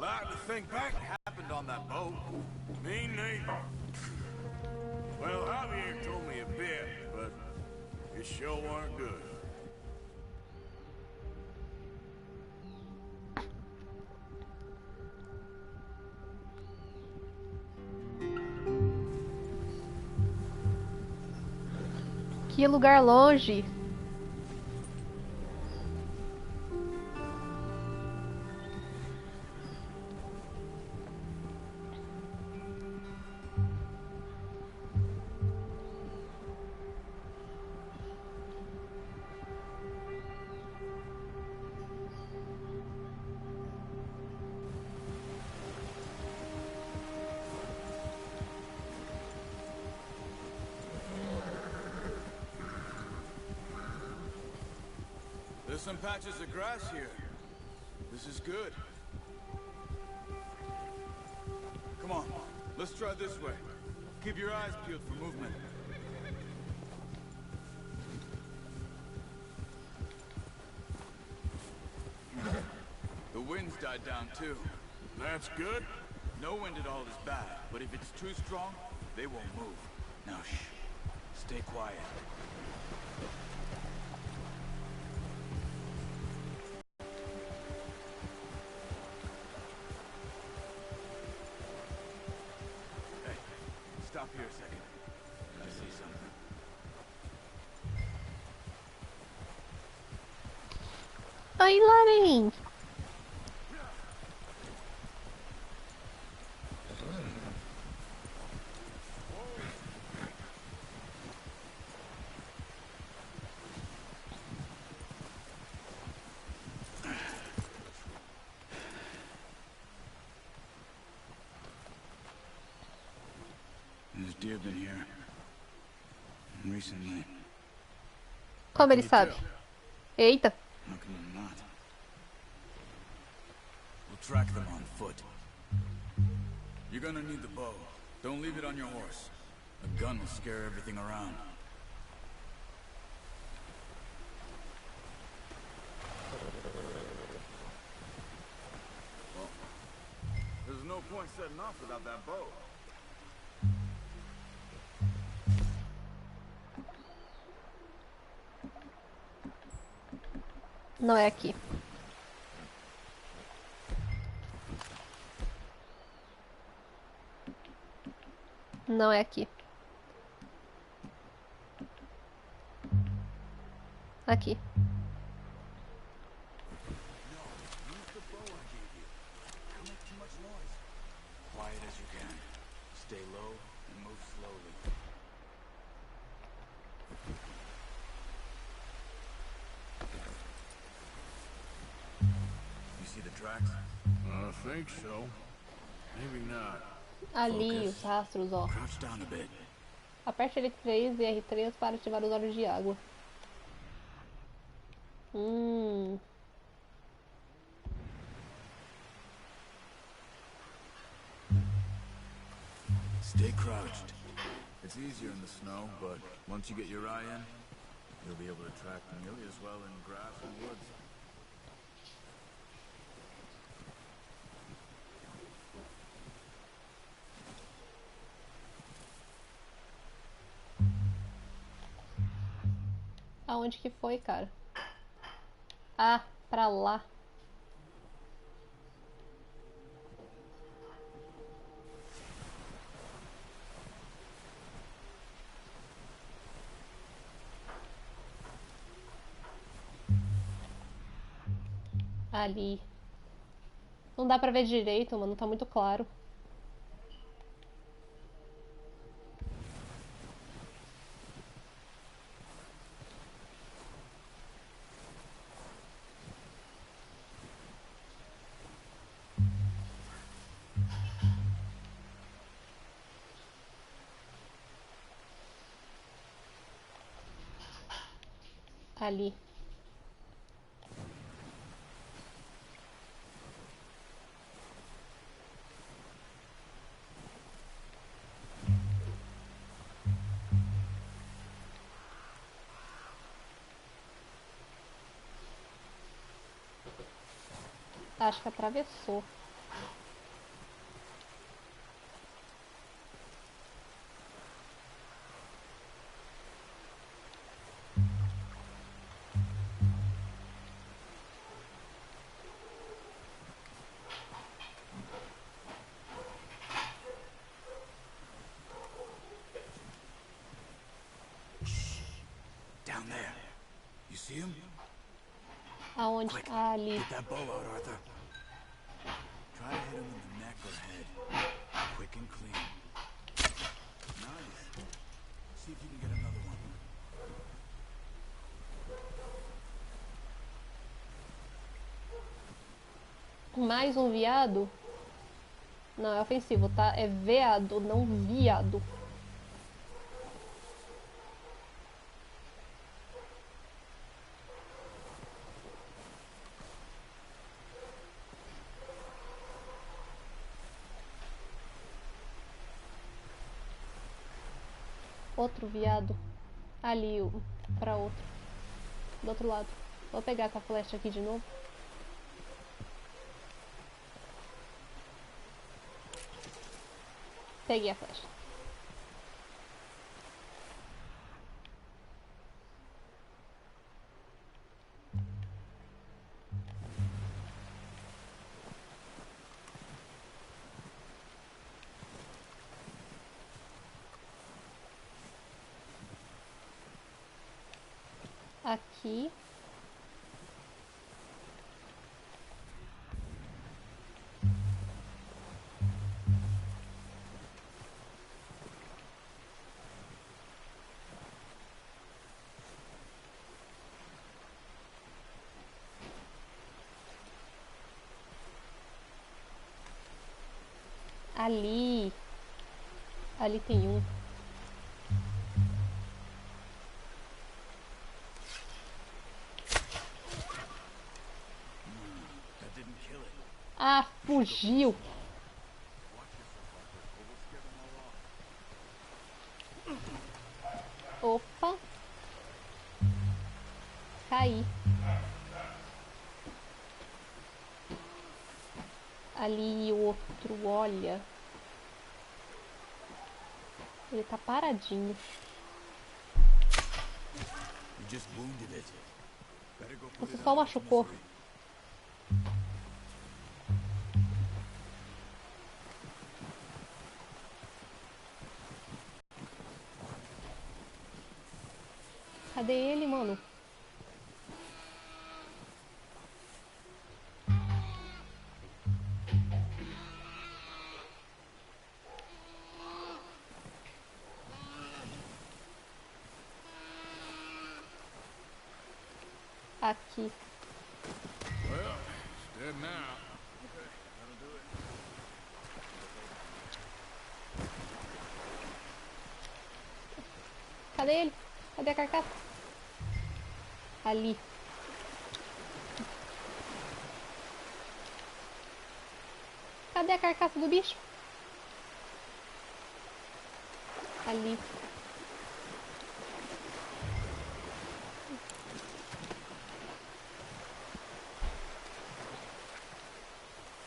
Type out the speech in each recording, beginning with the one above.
To think back, it happened on that boat. Me neither. Well, Javier told me a bit, but it sure weren't good. Que lugar longe. There's some patches of grass here. This is good. Come on, let's try this way. Keep your eyes peeled for movement. The wind's died down too. That's good. No wind at all is bad, but if it's too strong, they won't move. Now shh. Stay quiet. Stop here a second. I see something. Oi, Lauren. There's deer been here recently. Como ele sabe? Eita. How can you not? We'll track them on foot. You're gonna need the bow. Don't leave it on your horse. A gun will scare everything around. Well, there's no point setting off without that bow. Não é aqui. Não é aqui. Aqui. Quiet as you can. Stay low and move slowly. You see the tracks? I think so. Maybe not. Ali, os rastros, ó. Crouch down a bit. Aperte L3 e R3 para ativar os olhos de água. Stay crouched. It's easier in the snow, but once you get your eye in, you'll be able to track nearly as well in grass and woods. Aonde que foi, cara? Ah, pra lá. Ali. Não dá pra ver direito, mano. Tá muito claro. Ali. Acho que atravessou. Down there. You see him? Aonde? Quick, Ah, ali. get that bow out, Arthur. Try to hit him in the neck or head. Quick and clean. Nice. See if you can get another one. Mais um viado? Não, é ofensivo, tá? É veado, não viado. Outro viado. Ali, pra outro. Do outro lado. Vou pegar essa flecha aqui de novo. Peguei a flecha. Aqui. Ali. Ali tem um. That didn't kill it. Ah, fugiu. Opa. Caí. Ali o outro, olha. Ele tá paradinho. You just wounded it. Better go put Você it só out of its machucou. misery. Cadê ele, mano? Aqui. Well, it's dead now. Okay, that'll do it. Cadê ele? Cadê a carcaça? Ali. Cadê a carcaça do bicho? Ali.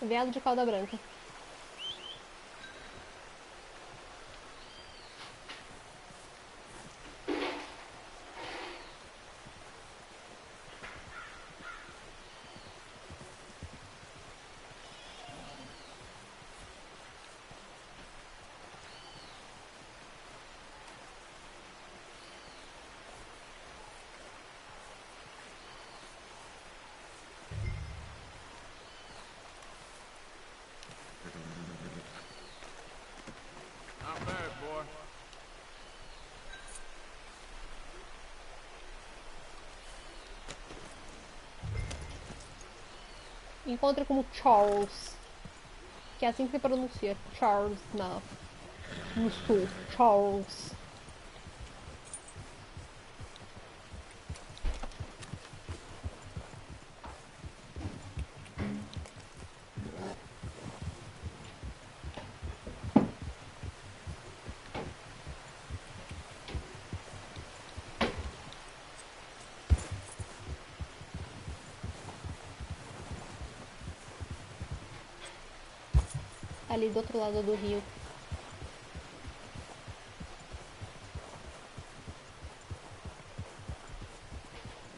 Veado de cauda branca. Not bad, boy. Encontre como Charles. Que é assim que se pronuncia. Charles, não. No sul. Charles. Ali do outro lado do rio.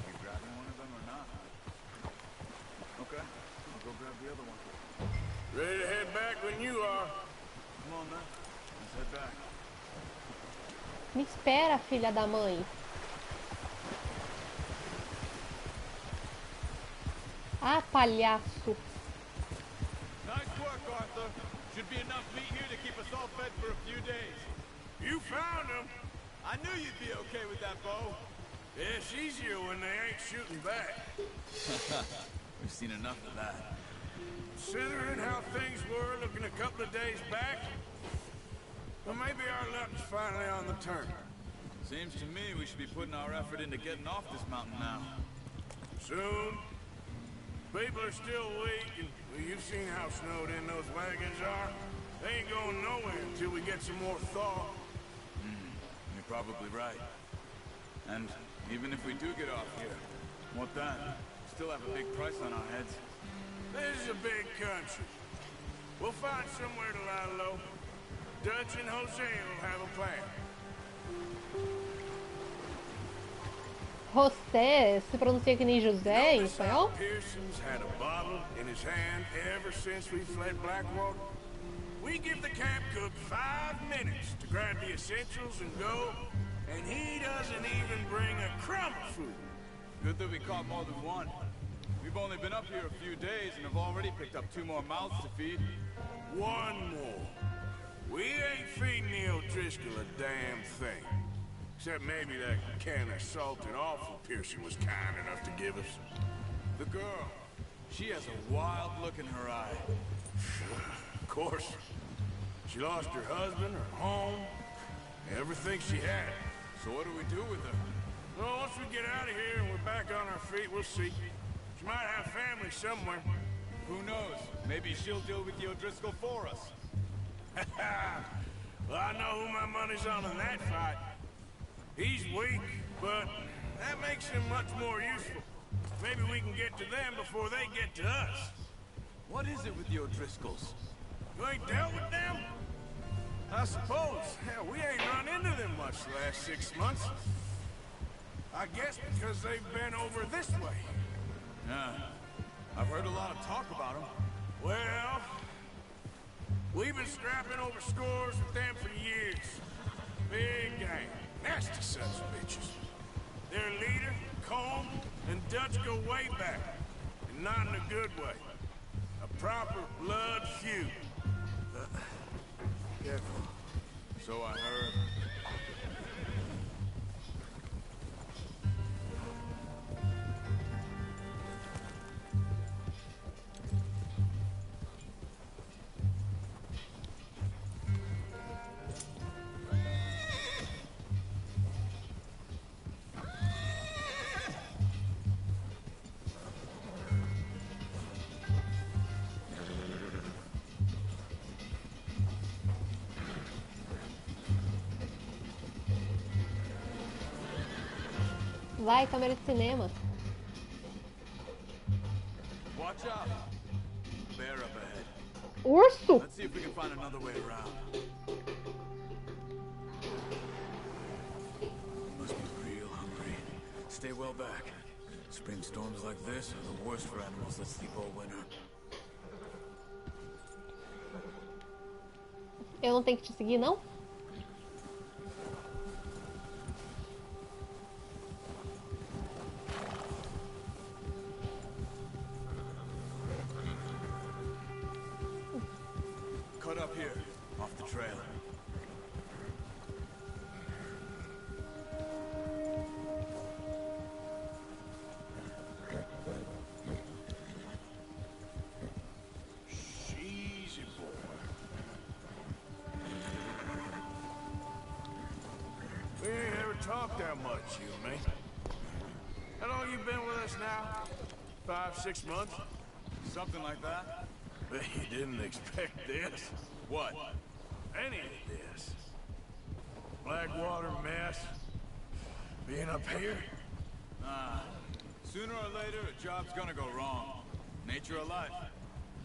You grabbing one of them or not? Okay, I'll go grab the other one. Ready to head back when you are. Come on, then. Let's head back. Me espera, filha da mãe. Ah, palhaço. Nice work, Arthur. Should be enough meat here to keep us all fed for a few days. You found them. I knew you'd be okay with that bow. Yeah, it's easier when they ain't shooting back. We've seen enough of that. Considering how things were looking a couple of days back, well, maybe our luck's finally on the turn. Seems to me we should be putting our effort into getting off this mountain now. Soon. People are still weak, and well, you've seen how snowed in those wagons are. They ain't going nowhere until we get some more thaw. You're probably right. And even if we do get off here, what then? Still have a big price on our heads. This is a big country. We'll find somewhere to lie low. Dutch and Jose will have a plan. José, se pronuncia que nem José em Notice how espanhol? Pearson's had a bottle in his hand ever since we fled Blackwater. We give the camp cook 5 minutes to grab the essentials and go, and he doesn't even bring a crumb of food. Good that we caught more than one. We've only been up here a few days and have already picked up 2 more mouths to feed. One more. We ain't feeding the O'Driscoll a damn thing. Except maybe that can of salted offal Pearson was kind enough to give us. The girl, she has a wild look in her eye. Of course. She lost her husband, her home, everything she had. So what do we do with her? Well, once we get out of here and we're back on our feet, we'll see. She might have family somewhere. Who knows? Maybe she'll deal with the O'Driscoll for us. Well, I know who my money's on in that fight. He's weak, but that makes him much more useful. Maybe we can get to them before they get to us. What is it with the O'Driscolls? You ain't dealt with them? I suppose. Hell, we ain't run into them much the last 6 months. I guess because they've been over this way. Yeah, I've heard a lot of talk about them. Well, we've been scrapping over scores with them for years. Big gang. Nasty sons of bitches. Their leader, Combe, and Dutch go way back. And not in a good way. A proper blood feud. Careful. So I heard. Vai, câmera de cinema. Watch out! Bear up ahead. Urso! Let's see if we can find another way around. Must be real hungry. Stay well back. Spring storms like this are the worst for animals that sleep all winter. Eu não tenho que te seguir, não? Cut up here, off the trail. Easy, boy. We ain't ever talked that much, you and me. How long you been with us now? 5, 6 months? Something like that? Bet you didn't expect this. What? Any of this. Blackwater mess. Being up here? Sooner or later, a job's gonna go wrong. Nature of life.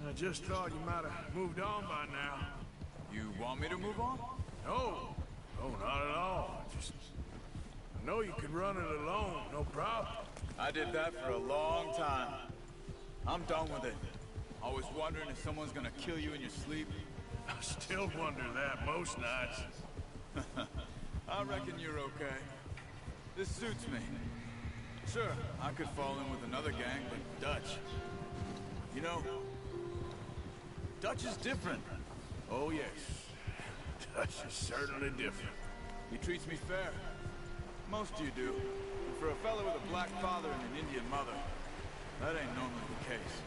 I just thought you might have moved on by now. You want me to move on? No. Oh, not at all. I know you could run it alone, no problem. I did that for a long time. I'm done with it. Always wondering if someone's gonna kill you in your sleep. I still wonder that most nights. I reckon you're okay. This suits me. Sure, I could fall in with another gang, but Dutch... You know, Dutch is different. Oh, yes. Dutch is certainly different. He treats me fair. Most of you do. But for a fellow with a black father and an Indian mother, that ain't normally the case.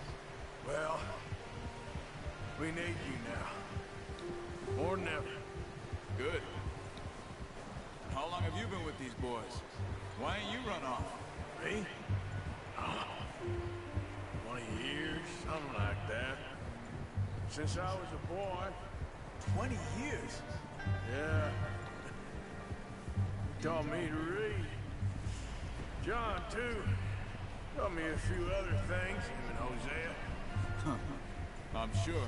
Well, we need you now. More than ever. Good. And how long have you been with these boys? Why ain't you run off? Me? 20 years, something like that. Since I was a boy. 20 years? Yeah. He taught me to read. John, too. Taught me a few other things, him and Hosea. I'm sure.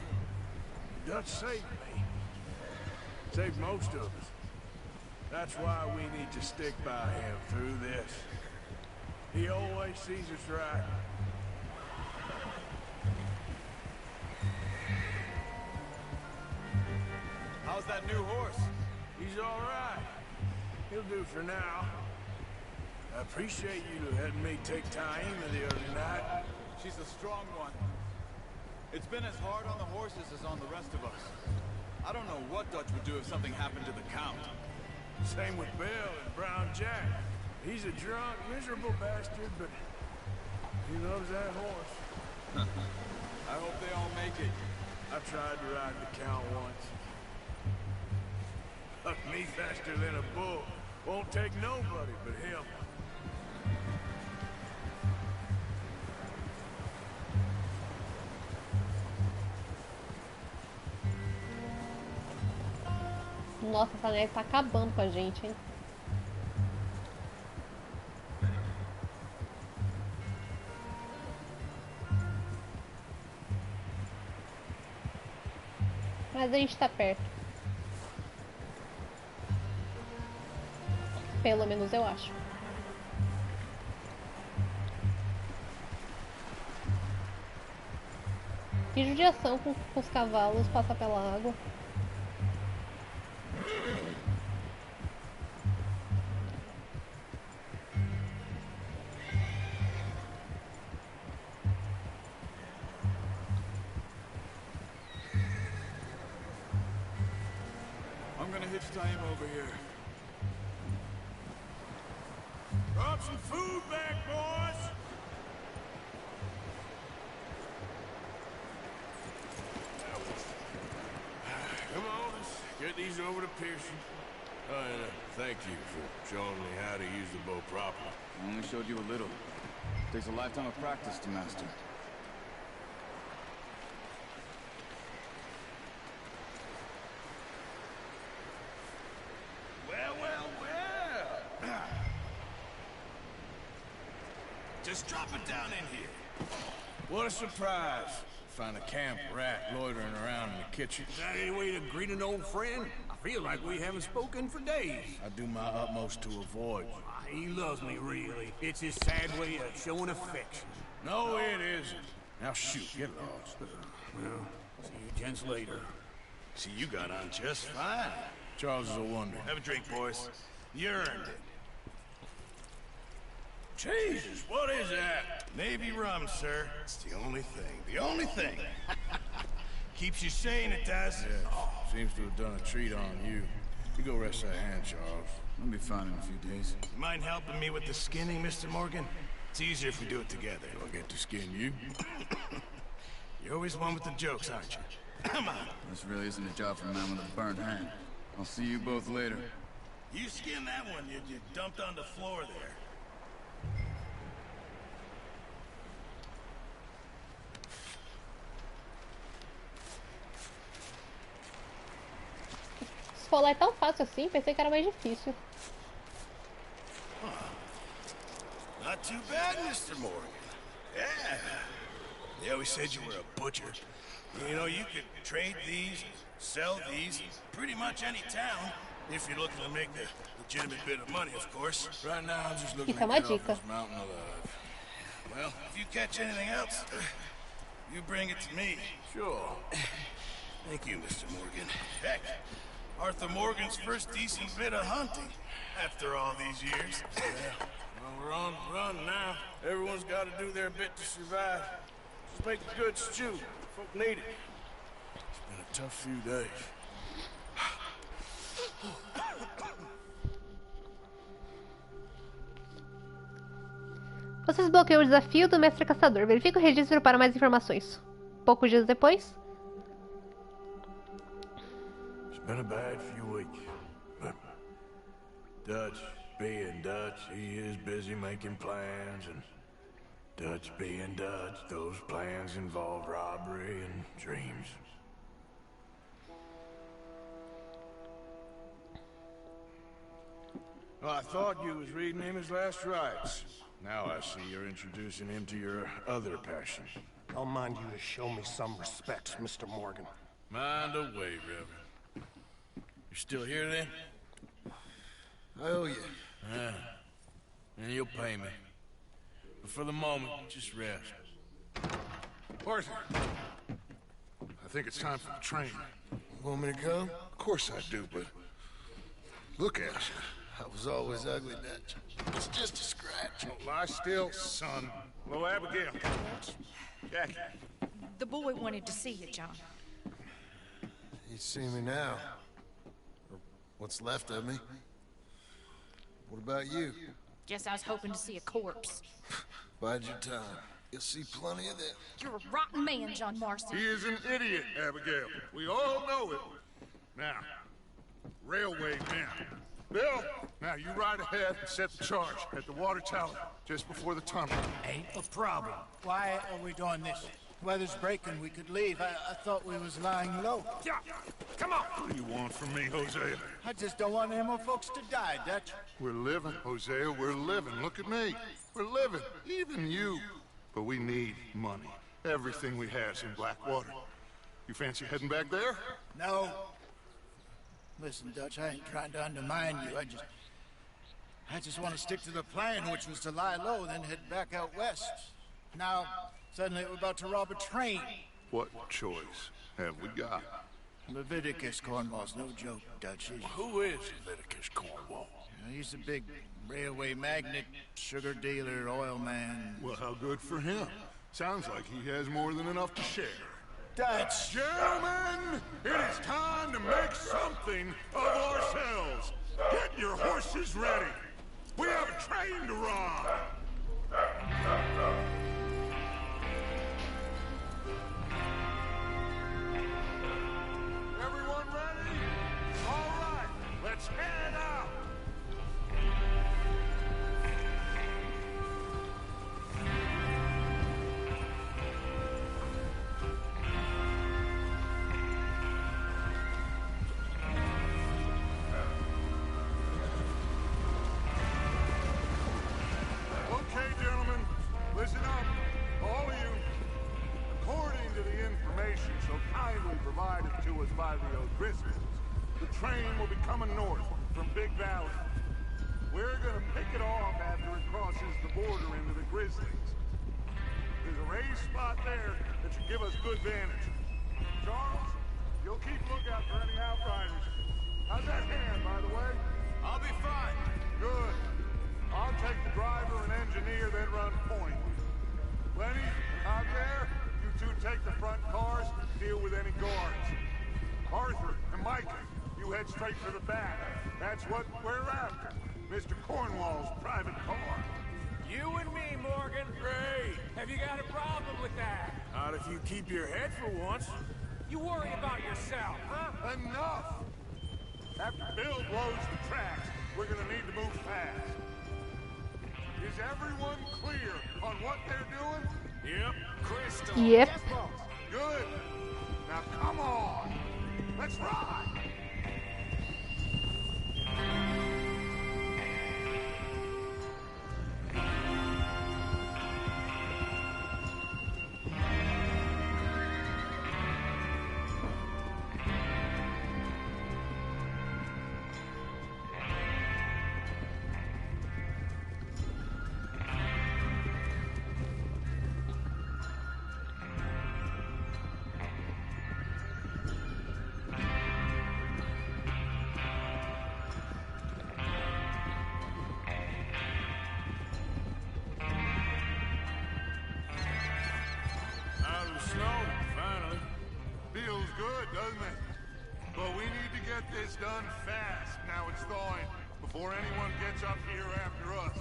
Dutch saved me. Saved most of us. That's why we need to stick by him through this. He always sees us right. How's that new horse? He's all right. He'll do for now. I appreciate you letting me take Taima the other night. She's a strong one. It's been as hard on the horses as on the rest of us. I don't know what Dutch would do if something happened to the Count. Same with Bill and Brown Jack. He's a drunk, miserable bastard, but he loves that horse. I hope they all make it. I tried to ride the Count once. Up me faster than a bull. Won't take nobody but him. Nossa, essa neve tá acabando com a gente, hein? Mas a gente tá perto. Pelo menos eu acho. Que judiação com os cavalos passar pela água. I'm gonna hitch Taima over here. Brought some food back, boys! Come on, let's get these over to Pearson. Oh, and thank you for showing me how to use the bow properly. I only showed you a little. Takes a lifetime of practice to master. Well, well, well! Just drop it down in here. What a surprise. Find a camp rat loitering around in the kitchen. Is that any way to greet an old friend? I feel like we haven't spoken for days. I do my utmost to avoid you. He loves me, really. It's his sad way of showing affection. No, it isn't. Now shoot, get lost. Well, see you gents later. See, you got on just fine. Charles is a wonder. Have a drink, boys. You earned it. Jesus, what is that? Navy rum, sir. It's the only thing. The only thing. Keeps you sane, it does. Yeah, seems to have done a treat on you. You go rest that hand, Charles. I'll be fine in a few days. You mind helping me with the skinning, Mr. Morgan? It's easier if we do it together. Do I get to skin you? You're always one with the jokes, aren't you? Come on. This really isn't a job for a man with a burnt hand. I'll see you both later. You skinned that one you dumped on the floor there. Esfolar é tão fácil assim, pensei que era mais difícil. Not too bad, Mr. Morgan. Yeah. They always said you were a butcher. You know, you could trade these, sell these, pretty much any town, if you're looking to make a legitimate bit of money, of course. Right now, I'm just looking to Fica uma get off dica. this mountain alive. Well, if you catch anything else, you bring it to me. Sure. Thank you, Mr. Morgan. Heck, Arthur Morgan's first decent bit of hunting after all these years. Yeah. Well, we're on the run now. Everyone's got to do their bit to survive. Just make a good stew. Folk need it. It's been a tough few days. Você desbloqueou o desafio do mestre caçador. Verifique o registro para mais informações. Poucos dias depois. It's been a bad few weeks, but Dutch being Dutch, he is busy making plans, and Dutch being Dutch, those plans involve robbery and dreams. Well, I thought you was reading him his last rites. Now I see you're introducing him to your other passion. I'll mind you to show me some respect, Mr. Morgan. Mind away, Reverend. You still here then? I owe you. Yeah. And you'll pay me. But for the moment, just rest. Arthur, I think it's time for the train. Want me to come? Of course I do, but look at you. I was always ugly, Dutch. It's just a scratch. Don't lie still, son. Hello, Abigail. Jackie. The boy wanted to see you, John. You see me now. Or what's left of me. What about you? Guess I was hoping to see a corpse. Bide your time. You'll see plenty of them. You're a rotten man, John Marston. He is an idiot, Abigail. We all know it. Now, railway men. Bill, now you ride ahead and set the charge at the water tower just before the tunnel. Ain't a problem. Why are we doing this? Weather's breaking, we could leave. I thought we was lying low. Yeah, come on. What do you want from me, Hosea? I just don't want them folks to die, Dutch. We're living, Hosea, we're living. Look at me. We're living, even you. But we need money. Everything we have's in Blackwater. You fancy heading back there? No. Listen, Dutch, I ain't trying to undermine you. I just want to stick to the plan, which was to lie low, then head back out west. Now, suddenly we're about to rob a train. What choice have we got? Leviticus Cornwall's no joke, Dutch. Who is Leviticus Cornwall? He's a big railway magnate, sugar dealer, oil man. Well, how good for him. Sounds like he has more than enough to share. Dutch! Gentlemen, it is time to make something of ourselves. Get your horses ready. We have a train to rob. Everyone ready? All right, let's head out. Okay, gentlemen, listen up, all of you. According to the information so kindly provided to us by the O'Driscolls, the train will be coming north from Big Valley. We're gonna pick it off after it crosses the border into the Grizzlies. There's a raised spot there that should give us good vantage. Charles, you'll keep lookout for any outriders. How's that hand, by the way? I'll be fine. Good. I'll take the driver and engineer, then run point. Lenny, Javier, you two take the front cars, deal with any guards. Arthur and Micah, you head straight for the back. That's what we're after. Mr. Cornwall's private car. You and me, Morgan. Great. Have you got a problem with that? Not if you keep your head for once. You worry about yourself, huh? Enough! After Bill blows the tracks, we're gonna need to move fast. Is everyone clear on what they're doing? Yep. Crystal. Yep. Good. Now come on. Let's ride. get this done fast. Now it's thawing, before anyone gets up here after us.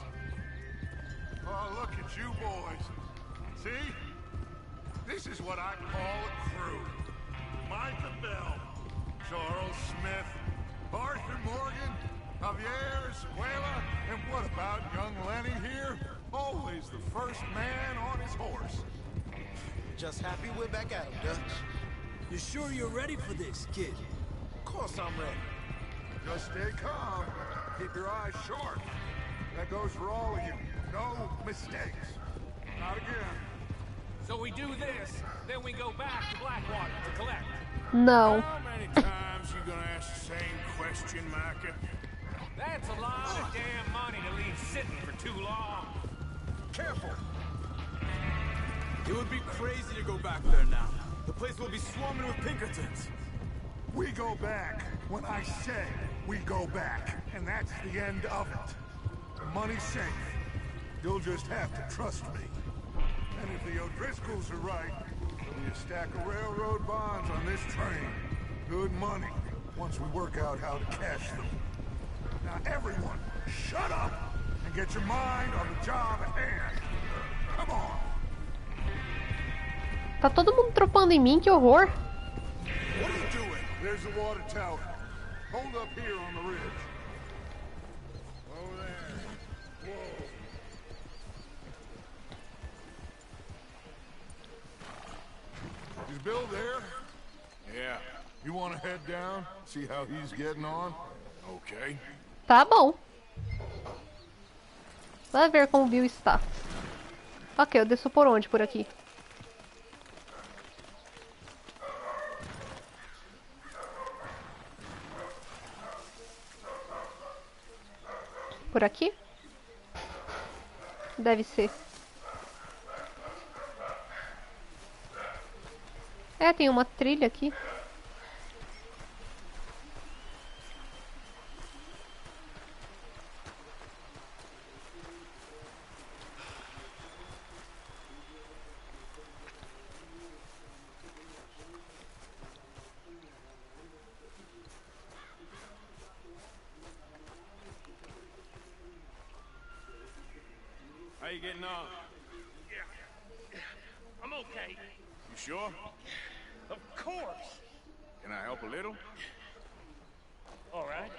Oh, look at you boys. See? This is what I call a crew. Micah Bell, Charles Smith, Arthur Morgan, Javier Escuela, and what about young Lenny here? Always the first man on his horse. Just happy we're back at him, Dutch. You sure you're ready for this, kid? Of course I'm ready. Just stay calm. Keep your eyes sharp. That goes for all of you. No mistakes. Not again. So we do this, then we go back to Blackwater to collect. No. How many times you gonna ask the same question, Micah? That's a lot of damn money to leave sitting for too long. Careful. It would be crazy to go back there now. The place will be swarming with Pinkertons. We go back when I say we go back, and that's the end of it. The money's safe. You'll just have to trust me. And if the O'Driscolls are right, there'll be a stack of railroad bonds on this train. Good money, once we work out how to cash them. Now everyone, shut up and get your mind on the job at hand. Come on. Tá todo mundo tropando em mim, que horror. What are you doing? There's the water tower. Hold up here on the ridge. Over there. Whoa. Is Bill there? Yeah. You want to head down? See how he's getting on? Okay. Tá bom. Vai ver como o Bill está. Ok, eu desço por onde? Por aqui. Por aqui? Deve ser. É, tem uma trilha aqui. How you getting on? Yeah. I'm okay. You sure? Of course. Can I help a little? All right.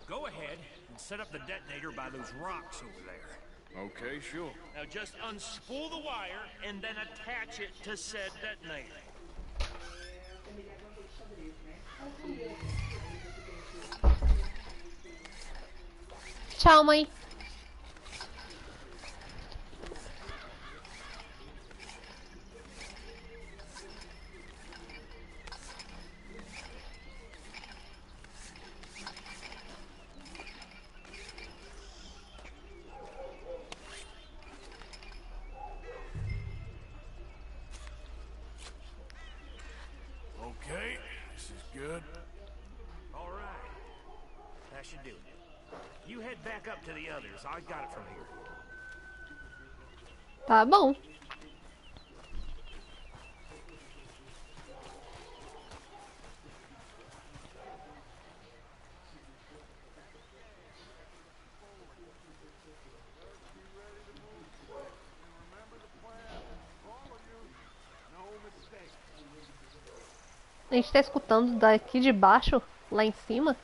Go ahead and set up the detonator by those rocks over there. Okay, sure. Now just unspool the wire and then attach it to said detonator. Tchau, mãe. Okay, this is good. All right. That should do it. You head back up to the others. I got it from here. Tá bom. A gente tá escutando daqui de baixo, lá em cima.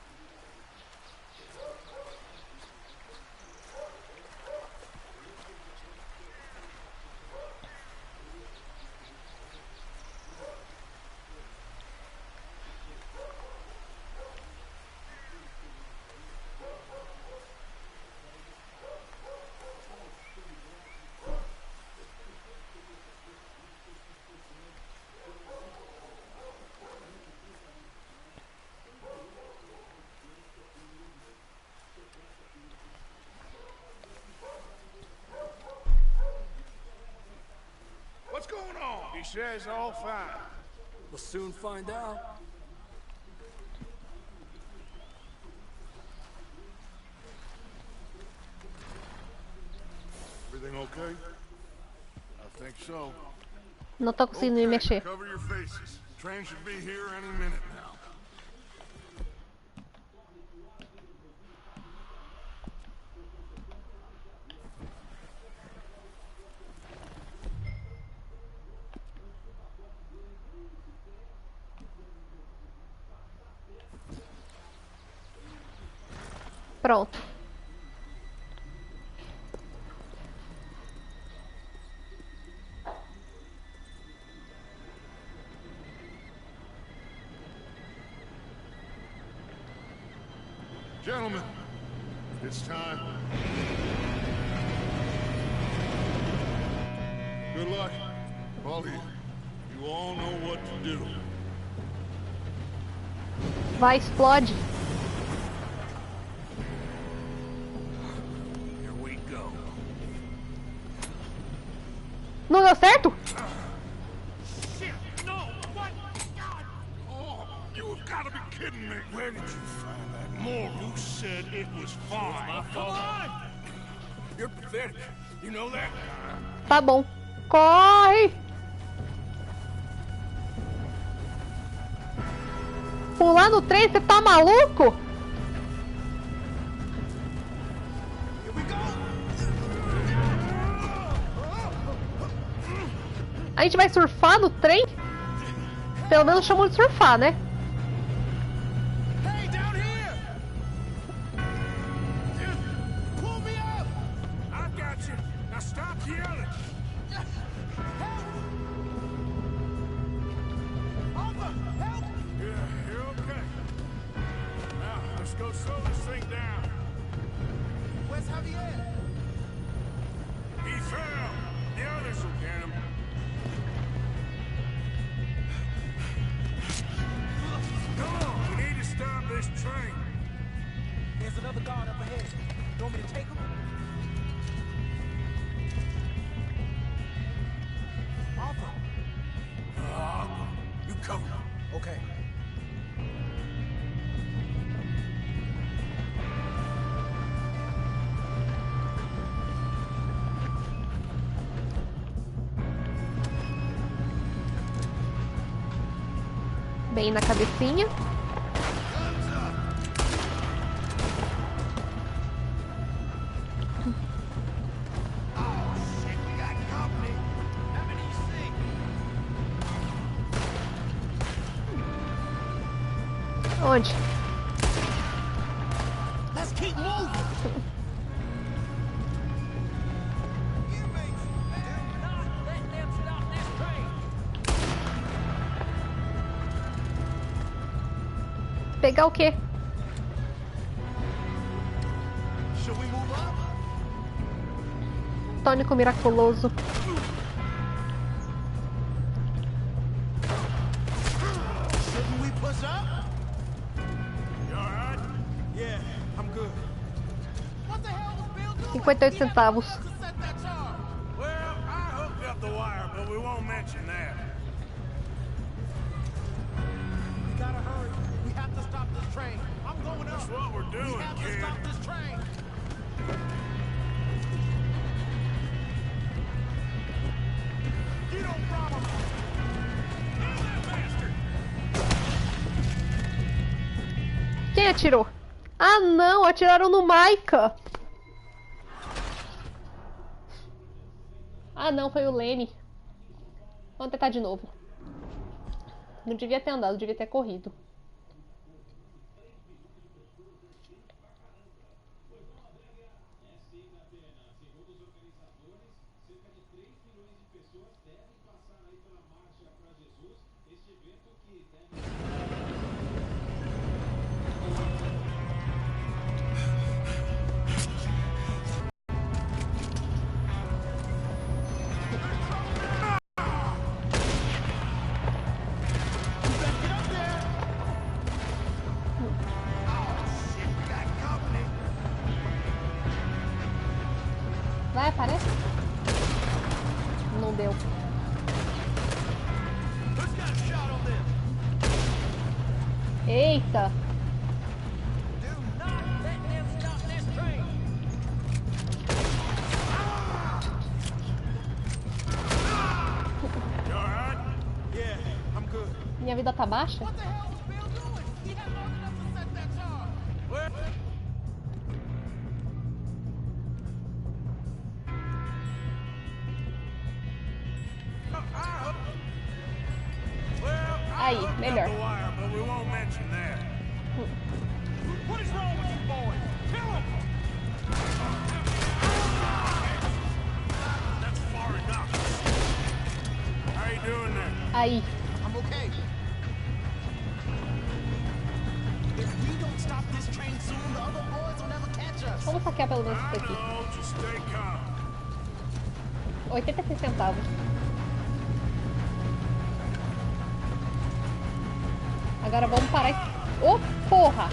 What's going on? He says all fine. We'll soon find out. Everything okay? I think so. Não tô conseguindo me mexer. Cover your faces. Train should be here any minute now. Pronto. Gentlemen, it's time. Good luck, all of you. You all know what to do. Vai, explode. Here we go. Não deu certo? Shit, no! What? God! Oh, you've got to be kidding me. Where did you find that? Who said it was fine? Come on! You're pathetic. You know that? Tá bom. Corre! Pular no trem, você tá maluco? A gente vai surfar no trem? Pelo menos chamam de surfar, né? Hey, down here! Pull me up! I got you. Now stop yelling. Arthur, help! Yeah, you're okay. Now, let's go slow this thing down. Where's Javier? He fell. The others will get him. Come on, we need to stop this train. There's another guard up ahead. You want me to take him? Arthur. You cover him. Okay. Bem na cabecinha. Onde? Let's keep moving. Pegar o quê? Tônico miraculoso. Shouldn't we push up? You all right? Yeah, I'm good. What the hell was Bill doing? 58 centavos. Well, I hooked up the wire, but we won't mention that. We gotta hurry. We have to stop this train. I'm going up. That's what we're doing, we have kid. To stop this train. You don't promise. Kill that bastard. Quem atirou? Ah, não! Atiraram no Micah! Ah, não, foi o Lenny. Vamos tentar de novo. Não devia ter andado, devia ter corrido. Vai, aparece? Não deu. Eita! Minha vida tá baixa? Aí, melhor. What is wrong with you boys? Aí. I'm okay. If we don't stop this train soon, the other boys will never catch us. Vamos saquear pelo menos isso aqui. 86 centavos. Agora vamos parar. Ô, porra!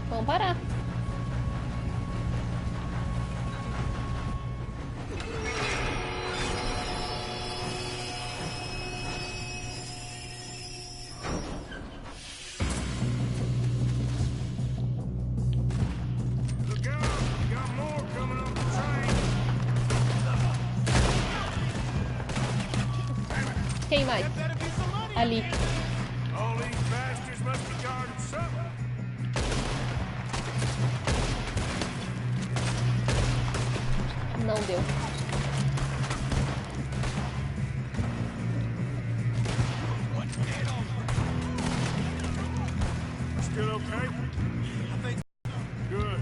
Vamos parar. Quem mais? Ali. Não deu. Still okay? I think good.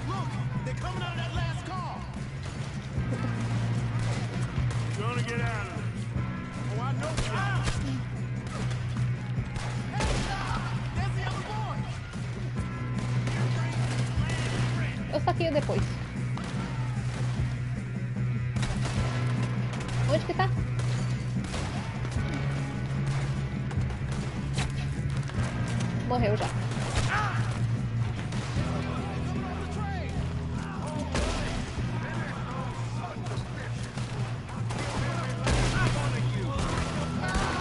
Look, they're coming out of that last car. We're gonna get out of this. Oh, I know. There's the other boy. Eu saqueio depois. Onde que tá? Morreu já.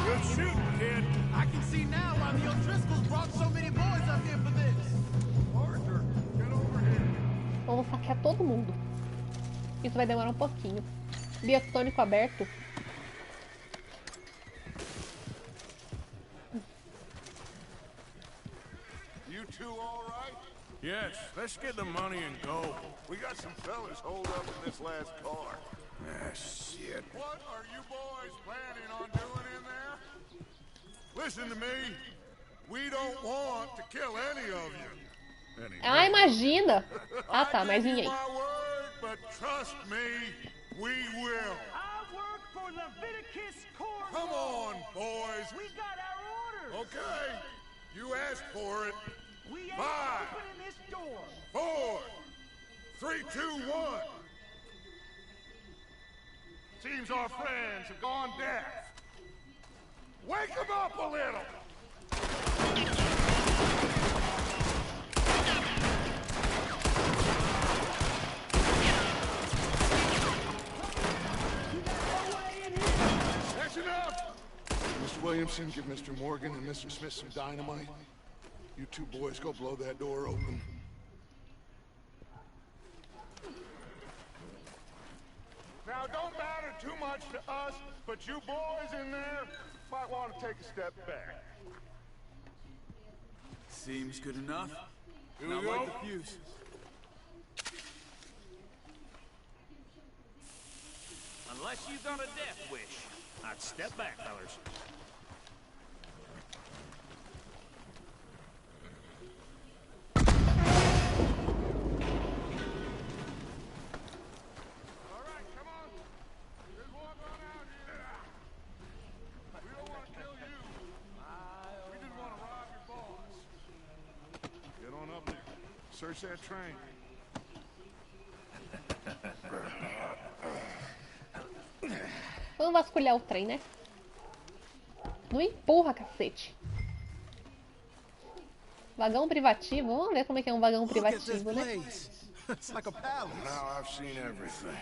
Good shooting, kid. I can see now why the O'Driscolls brought so many boys up here for this. Arthur, get over here. Vamos saquear todo mundo. Isso vai demorar um pouquinho. Biotônico aberto. You two all right? Yes, let's get the money and go. We got some fellas holed up in this last car. Ah, shit. What are you boys planning on doing in there? Listen to me. We don't want to kill any of you. Ah, imagina! Ah, tá, mas I give ninguém. you my word, but trust me, we will. I work for Leviticus Court. Come on, boys. We got our orders. Okay, you asked for it. We ain't 5, opening this door. 4, 3, 2, 1. Seems our friends have gone deaf. Wake them up a little. That's enough. Mr. Williamson, give Mr. Morgan and Mr. Smith some dynamite. You two boys go blow that door open. Now, don't matter too much to us, but you boys in there might want to take a step back. Seems good enough. Here Not we go. like the fuse. Unless you've got a death wish, I'd step back, fellas. All right, come on. There's one on out here. We don't want to kill you. We just want to rob your boss. Get on up there. Search that train. Vamos vasculhar o trem, né? Não empurra, cacete. Vagão privativo. Vamos ver como é que é um vagão privativo, né? It's like a palace. Now I've seen everything.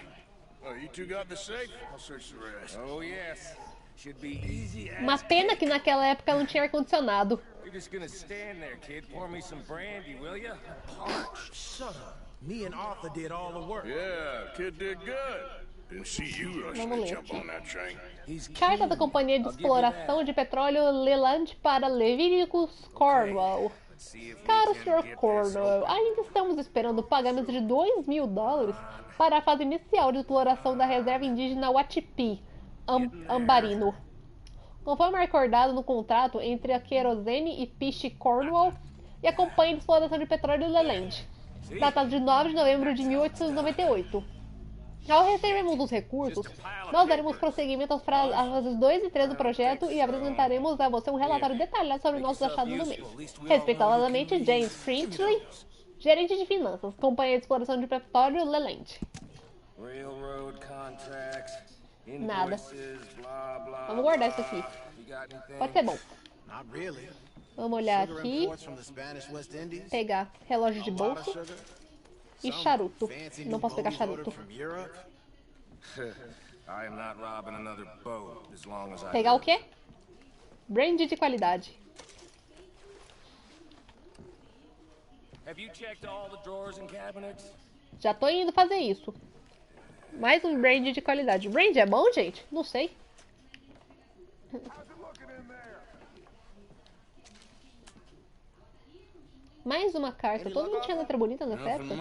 Oh, you two got the safe? I'll search the rest. Oh, yes. Should be easy as... Uma pena que naquela época não tinha ar-condicionado. You're just gonna stand there, kid. Pour me some brandy, will ya? Shut up. Me and Arthur did all the work. Yeah, kid did good. Didn't see you rushing to jump on that train. Carta da Companhia de Exploração de Petróleo Leland para Leviticus Cornwall. Caro Sr. Cornwall, ainda estamos esperando o pagamento de $2.000 para a fase inicial de exploração da reserva indígena Watipi, Ambarino. Conforme acordado no contrato entre a Kerosene e Piche Cornwall e a Companhia de Exploração de Petróleo Leland, datado de 9 de novembro de 1898. Ao recebermos os recursos, nós daremos prosseguimento às fases 2 e 3 do projeto e apresentaremos a você um relatório detalhado sobre nossos achados do mês. Respeitosamente, James Frintley, gerente de finanças, Companhia de Exploração de Petróleo Leland. Nada. Vamos guardar isso aqui. Pode ser bom. Vamos olhar aqui. Pegar relógio de bolso. E charuto. Não posso pegar charuto. Pegar o quê? Brandy de qualidade. Já tô indo fazer isso. Mais um brandy de qualidade. Brandy é bom, gente? Não sei. Mais uma carta. Todo mundo tinha letra bonita nessa época.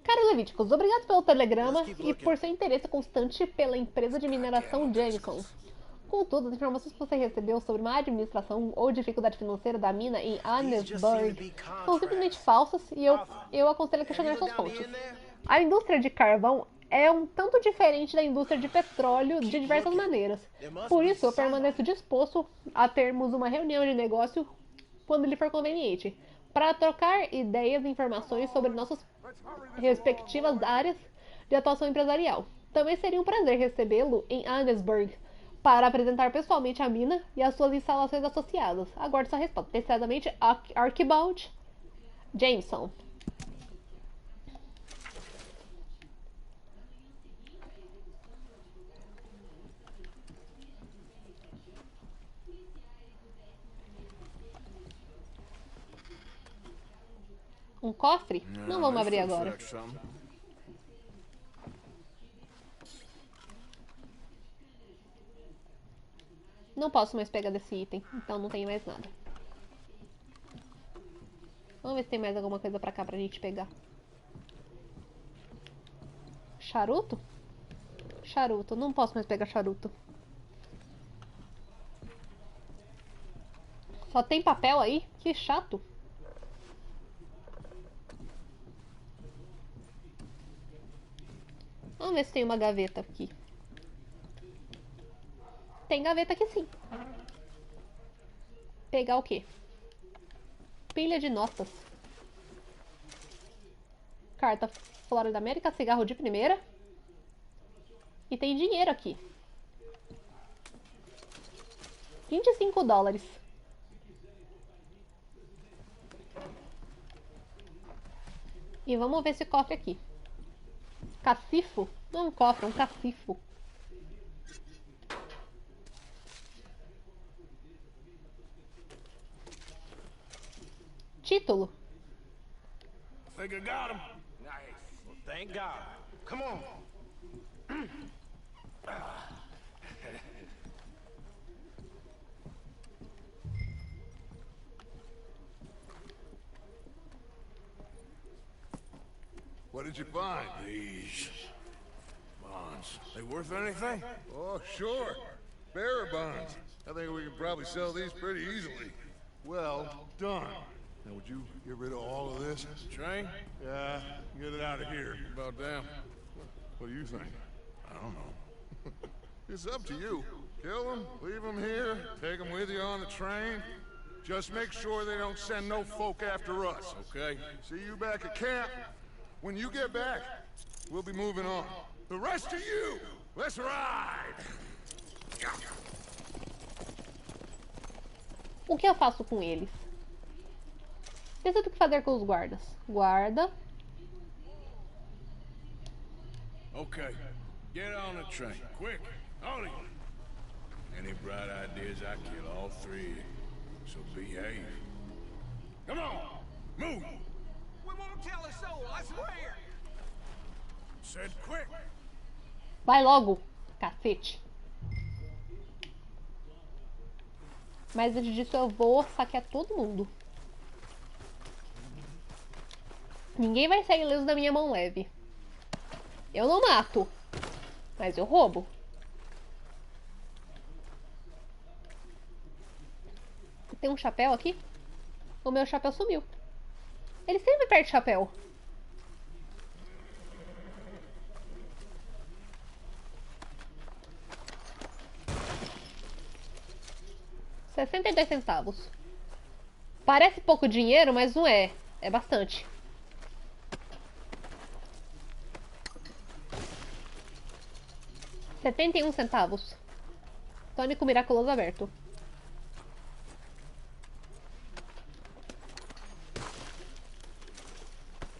Caro Levíticos, obrigado pelo telegrama e por seu interesse constante pela empresa de mineração Jameson. Contudo, as informações que você recebeu sobre má administração ou dificuldade financeira da mina em Annesburg são simplesmente falsas e eu aconselho a questionar suas fontes. A indústria de carvão é um tanto diferente da indústria de petróleo de diversas maneiras. Por isso, eu permaneço disposto a termos uma reunião de negócio quando lhe for conveniente, para trocar ideias e informações sobre nossas respectivas áreas de atuação empresarial. Também seria um prazer recebê-lo em Annesburg para apresentar pessoalmente a mina e as suas instalações associadas. Aguardo sua resposta. Precisamente, Archibald Jameson. Um cofre? Não vamos abrir agora. Não posso mais pegar desse item, então não tem mais nada. Vamos ver se tem mais alguma coisa pra cá pra gente pegar. Charuto? Charuto, não posso mais pegar charuto. Só tem papel aí? Que chato. Vamos ver se tem uma gaveta aqui. Tem gaveta aqui sim. Pegar o quê? Pilha de notas. Carta Flórida América, cigarro de primeira. E tem dinheiro aqui. $25. E vamos ver esse cofre aqui. Cacifo? Não é um cofre, é um cacifo. Título. I think I got him. Nice. Well, thank God. Come on. What did you find? These bonds. They worth anything? Oh, sure. Bearer bonds. I think we can probably sell these pretty easily. Well done. Now, would you get rid of all of this? Train? Yeah, get it out of here. About damn. What do you think? I don't know. It's up to you. Kill them, leave them here, take them with you on the train. Just make sure they don't send no folk after us. Okay. See you back at camp. When you get back, we'll be moving on. The rest of you, let's ride! O que eu faço com eles? Decido o que fazer com os guardas. Guarda. Okay. Get on the train. Quick. All of you. Any bright ideas, I kill all three. So behave. Come on. Move. We won't tell a Said quick. Vai logo, cacete. Mas antes disso eu vou saquear todo mundo. Ninguém vai sair ileso da minha mão leve. Eu não mato, mas eu roubo. Tem um chapéu aqui? O meu chapéu sumiu. Ele sempre perde chapéu. $62. Parece pouco dinheiro, mas não é. É bastante. $71. Tônico miraculoso aberto.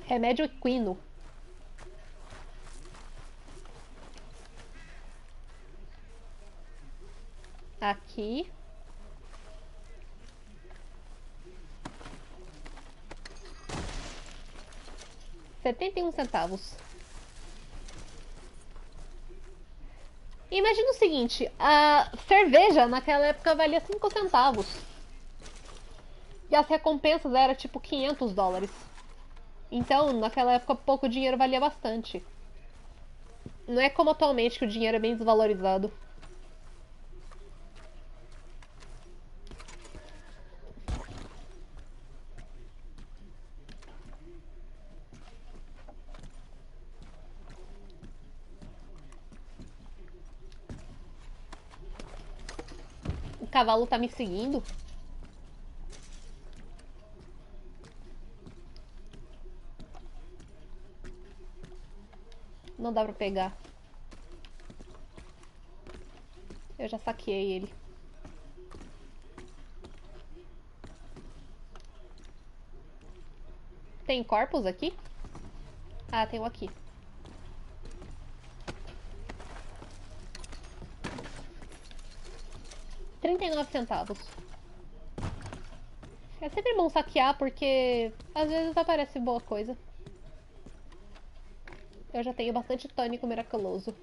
Remédio equino. Aqui. $71. Imagina o seguinte, a cerveja naquela época valia 5 centavos. E as recompensas eram tipo $500. Então, naquela época, pouco dinheiro valia bastante. Não é como atualmente, que o dinheiro é bem desvalorizado. O cavalo tá me seguindo. Não dá pra pegar. Eu já saqueei ele. Tem corpos aqui? Ah, tem um aqui. $39. É sempre bom saquear porque às vezes aparece boa coisa. Eu já tenho bastante tônico miraculoso.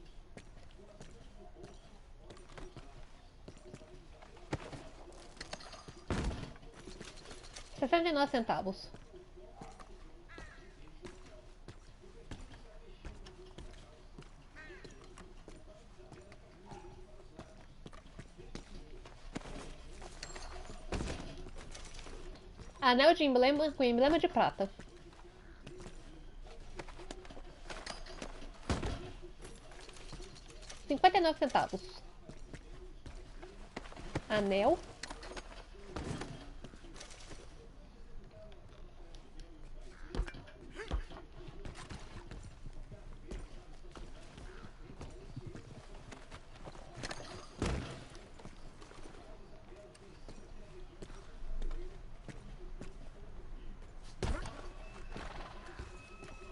$69. Anel de emblema com emblema de prata. $59. Anel.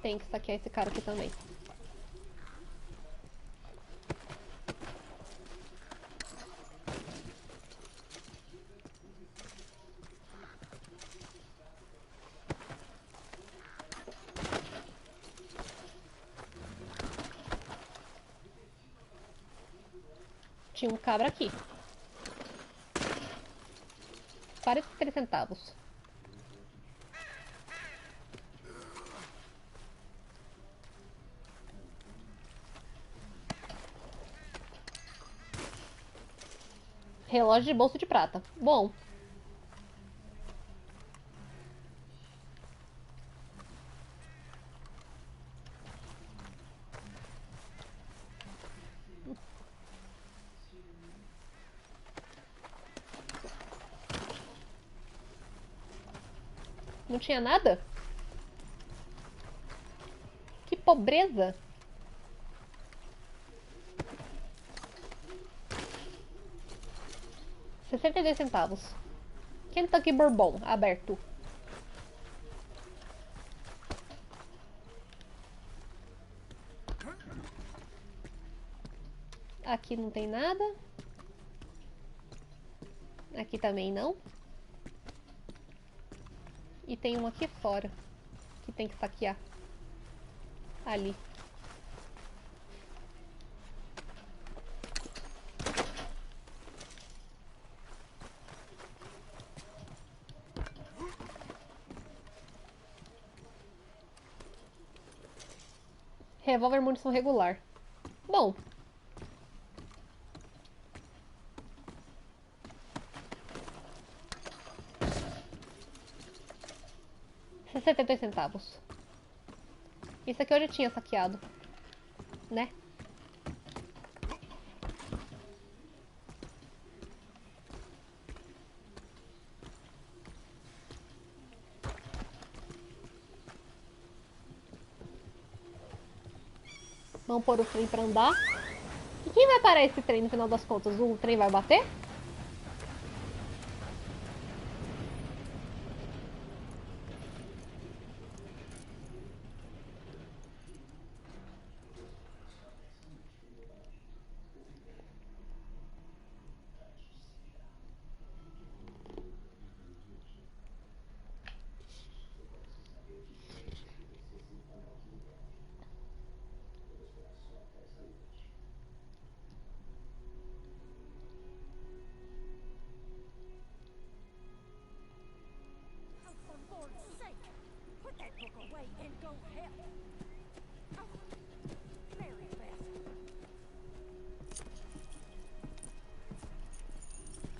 Tem que saquear esse cara aqui também. Tinha um cabra aqui. 43 centavos. Relógio de bolso de prata. Bom. Não tinha nada? Que pobreza! $62. Kentucky Bourbon, aberto. Aqui não tem nada. Aqui também não. E tem um aqui fora que tem que saquear. Ali. Revólver, munição regular. Bom. $0,72. Isso aqui eu já tinha saqueado. Né? Vamos pôr o trem pra andar. E quem vai parar esse trem no final das contas? O trem vai bater?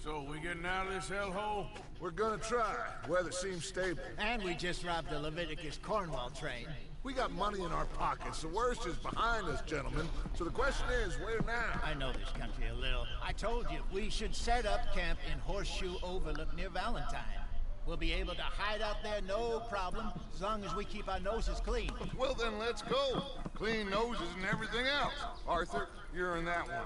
So, we getting out of this hellhole? We're gonna try. Weather seems stable. And we just robbed the Leviticus Cornwall train. We got money in our pockets. The worst is behind us, gentlemen. So the question is, where now? I know this country a little. I told you, we should set up camp in Horseshoe Overlook near Valentine. We'll be able to hide out there, no problem, as long as we keep our noses clean. Well, then let's go. Clean noses and everything else. Arthur, you're in that one.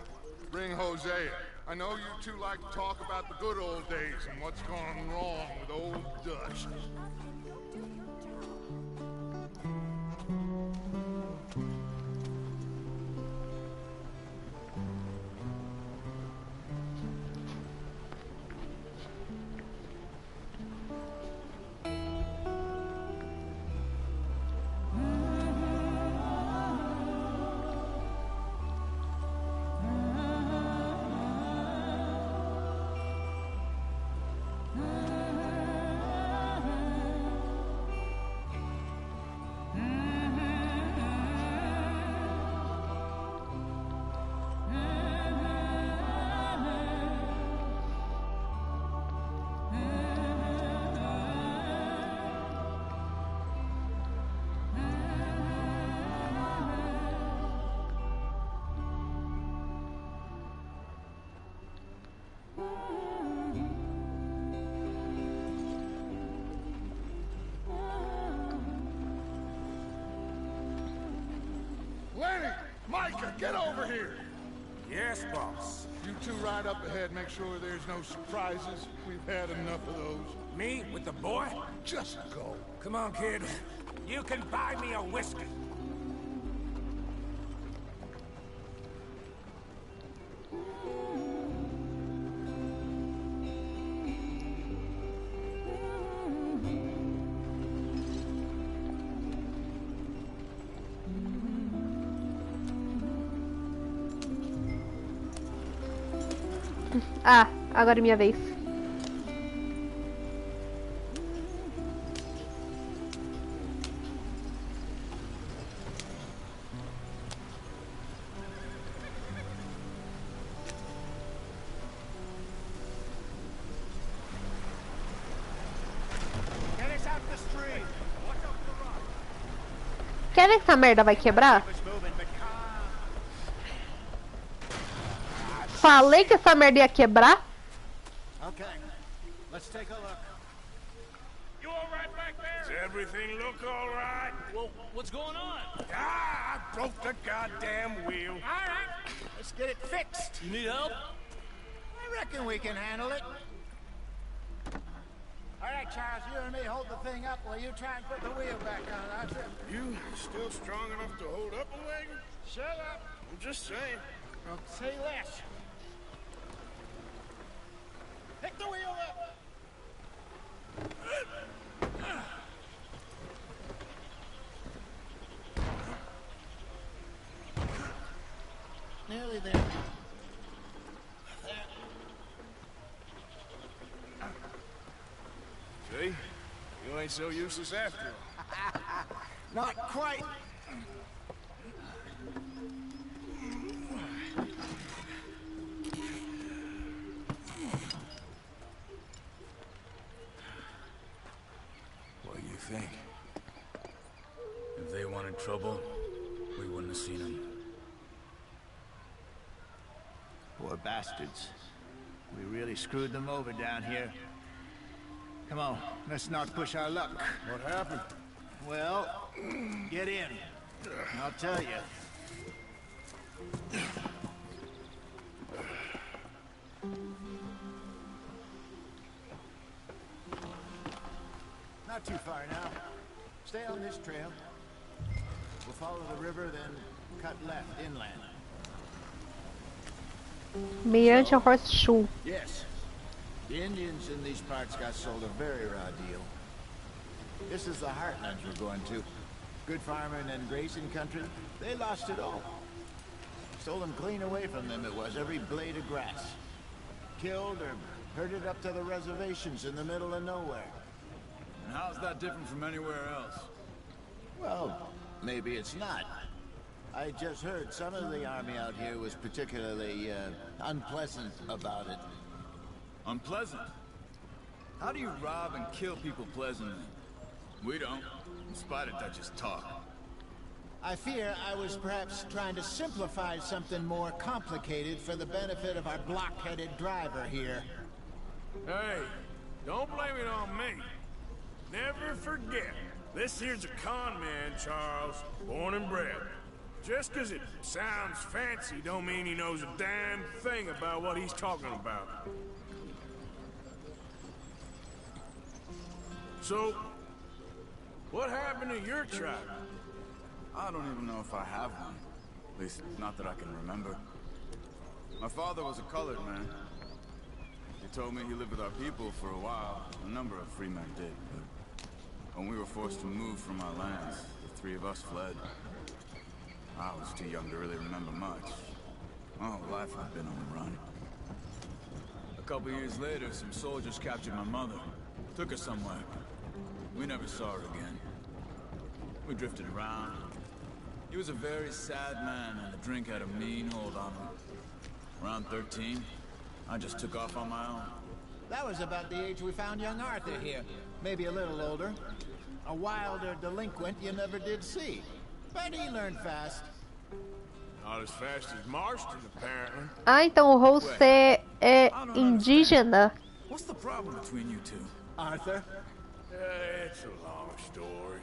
Bring Hosea. I know you two like to talk about the good old days and what's gone wrong with old Dutch. Micah, get over here! Yes, boss. You two ride up ahead, make sure there's no surprises. We've had enough of those. Me with the boy? Just go. Come on, kid. You can buy me a whiskey. Ah, agora é minha vez. Quer ver que essa merda vai quebrar? Falei que essa merda ia quebrar. Okay, let's take a look. You all right back there? Does everything look all right? Well, what's going on? Ah, I broke the goddamn wheel. All right, let's get it fixed. You need help? I reckon we can handle it. All right, Charles, you and me hold the thing up while you try and put the wheel back on, Arthur. You still strong enough to hold up a wagon? Shut up. I'm just saying. Well, say less. Pick the wheel up! ain't so useless after all. Not quite. What do you think? If they wanted trouble, we wouldn't have seen them. Poor bastards. We really screwed them over down here. Come on, let's not push our luck. What happened? Well, get in. I'll tell you. Not too far now. Stay on this trail. We'll follow the river, then cut left inland. Mirante a horseshoe. Yes. The Indians in these parts got sold a very raw deal. This is the heartlands we're going to. Good farming and grazing country. They lost it all. Stolen clean away from them it was, every blade of grass. Killed or herded up to the reservations in the middle of nowhere. And how's that different from anywhere else? Well, maybe it's not. I just heard some of the army out here was particularly unpleasant about it. Unpleasant? How do you rob and kill people pleasantly? We don't, in spite of Dutch's talk. I fear I was perhaps trying to simplify something more complicated for the benefit of our block-headed driver here. Hey, don't blame it on me. Never forget, this here's a con man, Charles, born and bred. Just 'cause it sounds fancy don't mean he knows a damn thing about what he's talking about. So, what happened to your tribe? I don't even know if I have one. At least, not that I can remember. My father was a colored man. He told me he lived with our people for a while. A number of free men did, but when we were forced to move from our lands, the three of us fled. I was too young to really remember much. My whole life I've been on the run. A couple years later, some soldiers captured my mother. Took her somewhere. We never saw her again. We drifted around. He was a very sad man, and the drink had a mean hold on him. Around 13, I just took off on my own. That was about the age we found young Arthur here. Maybe a little older. A wilder delinquent you never did see. But he learned fast. Not as fast as Marston, apparently. Ah, então o José é indígena. What's the problem between you two? Arthur? It's a long story.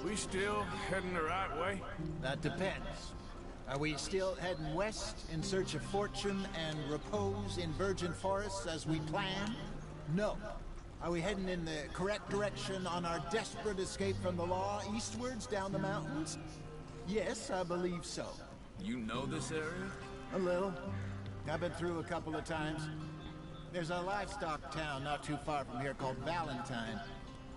We still heading the right way? That depends. Are we still heading west in search of fortune and repose in virgin forests as we planned? No. Are we heading in the correct direction on our desperate escape from the law eastwards down the mountains? Yes, I believe so. You know this area? A little. I've been through a couple of times. There's a livestock town not too far from here called Valentine.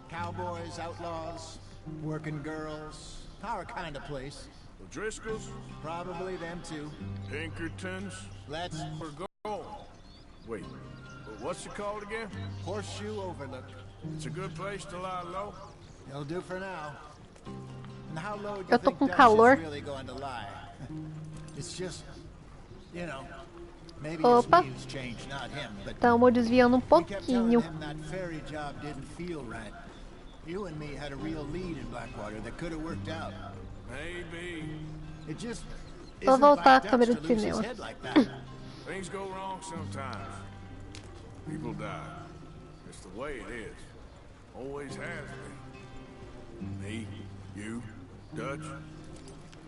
Cowboys, outlaws, working girls, our kind of place. The Driscolls? Probably them too. Pinkertons? Let's... We're going. Wait, what's it called again? Horseshoe Overlook. It's a good place to lie low? It'll do for now. And how low do Eu you tô think com Dutch calor. is really going to lie? It's just, you know, maybe Opa. his views changed, not him, but Estamos desviando we kept telling pouquinho. him that ferry job didn't feel right. You and me had a real lead in Blackwater that could have worked out. Maybe. It just Vou isn't voltar like a câmera Dutch de to lose his cinema. head like that. Things go wrong sometimes. People die. It's the way it is. Always has been. Me, you, Dutch.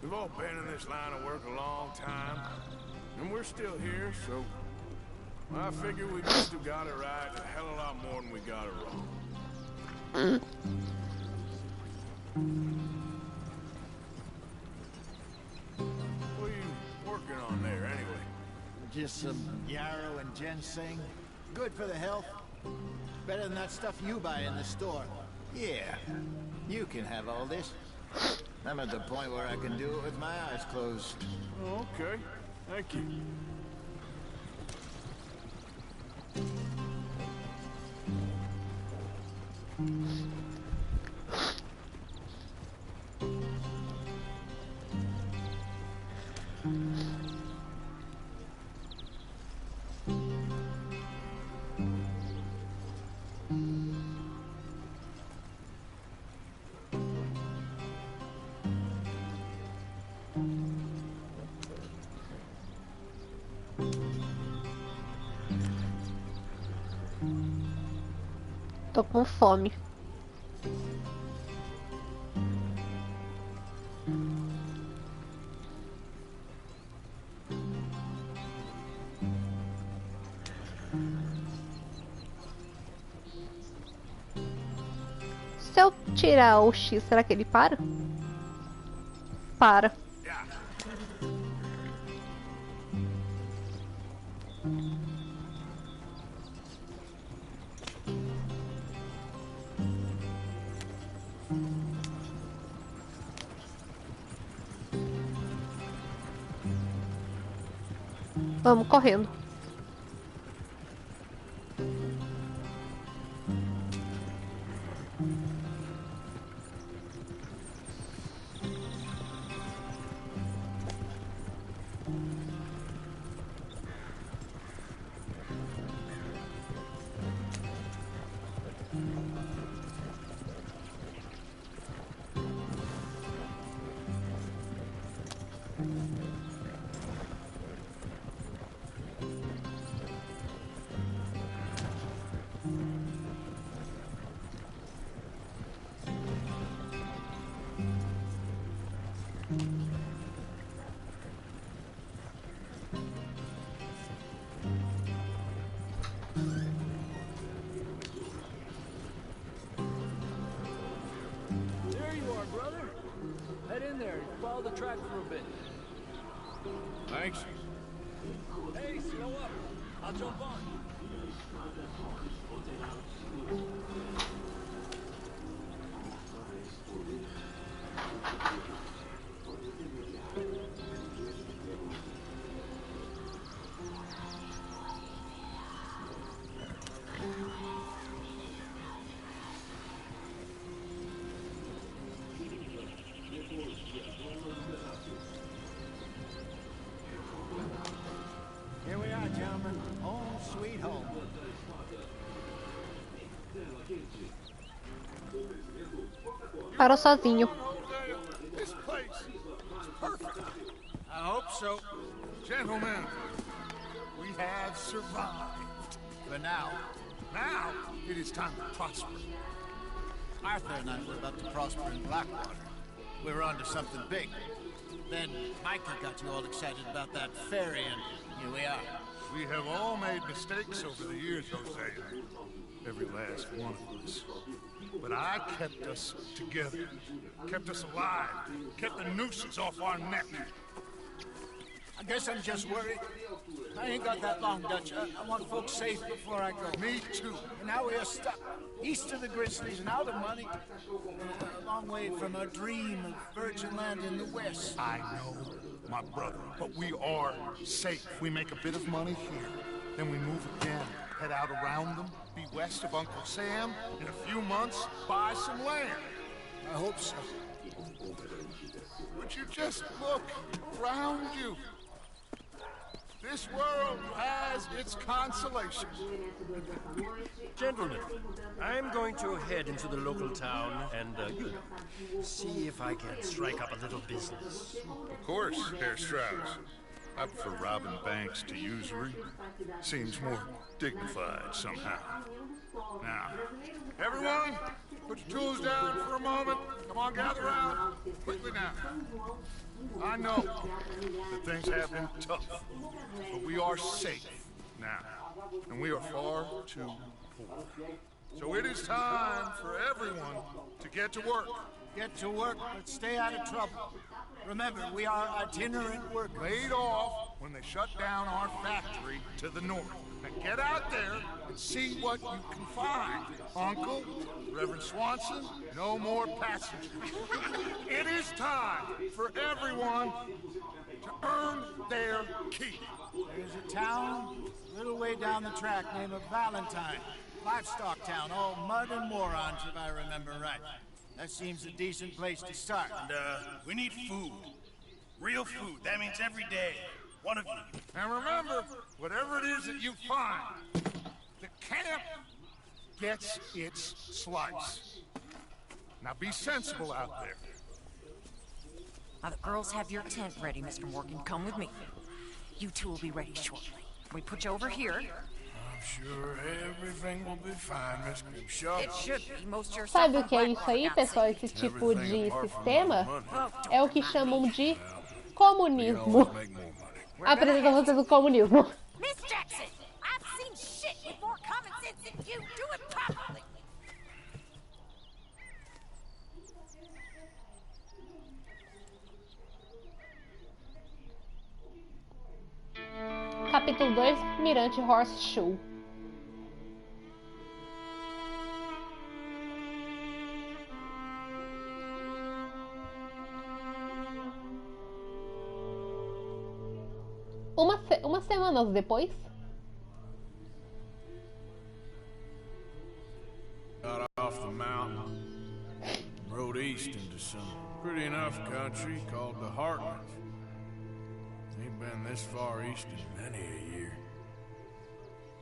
We've all been in this line of work a long time. And we're still here, so... I figure we must have got it right a hell of a lot more than we got it wrong. What are you working on there, anyway? Just some yarrow and ginseng. Good for the health. Better than that stuff you buy in the store. Yeah, you can have all this. I'm at the point where I can do it with my eyes closed. Okay, thank you. Tô com fome. Se eu tirar o X, será que ele para? Para. Vamos correndo. There you are, brother. Head in there and follow the track for a bit. Thanks. Hey, slow up. I'll jump on. Here we are, gentlemen. Home sweet home. Parou sozinho. This place is perfect. I hope so. Gentlemen, we have survived. For now. Now, it is time to prosper. Arthur and I were about to prosper in Blackwater. We were onto something big. Then Micah got you all excited about that ferry, and here we are. We have all made mistakes over the years, Hosea. Every last one of us. But I kept us together. Kept us alive. Kept the nooses off our neck. I guess I'm just worried. I ain't got that long, Dutch. I want folks safe before I go. Me too. And now we are stuck east of the Grizzlies and out of money. A long way from a dream of virgin land in the west. I know, my brother, but we are safe. We make a bit of money here. Then we move again. Head out around them. Be west of Uncle Sam. In a few months, buy some land. I hope so. Would you just look around you? This world has its consolations. Gentlemen, I'm going to head into the local town and, see if I can strike up a little business. Of course, Herr Strauss. I prefer robbing banks to usury. Seems more dignified somehow. Now, everyone, put your tools down for a moment. Come on, gather around. Quickly now. I know that things have been tough, but we are safe now, and we are far too poor. So it is time for everyone to get to work. Get to work, but stay out of trouble. Remember, we are itinerant workers. Laid off when they shut down our factory to the north. Now get out there and see what you can find. Uncle, Reverend Swanson, no more passengers. It is time for everyone to earn their keep. There's a town a little way down the track named Valentine. Livestock town, all mud and morons, if I remember right. That seems a decent place to start. And, we need food. Real food. That means every day. One of you. And remember, whatever it is that you find, the camp gets its slice. Now be sensible out there. Now, the girls have your tent ready, Mr. Morgan. Come with me. You two will be ready shortly. We put you over here. I'm sure everything will be fine, Miss Shaw. It should be. Most of your Sabe stuff o que é on isso aí, Blackwater got pessoal? saved. Esse tipo de sistema Oh, é o que chamam de comunismo. Apresenta vocês o comunismo. Miss Jackson, I've seen shit with more common sense than you. Do it properly. Capítulo 2, Mirante Horseshoe. Umas semanas depois, Got off the mountain, rode east into some pretty enough country called the Heartlands. Ain't been this far east in many a year.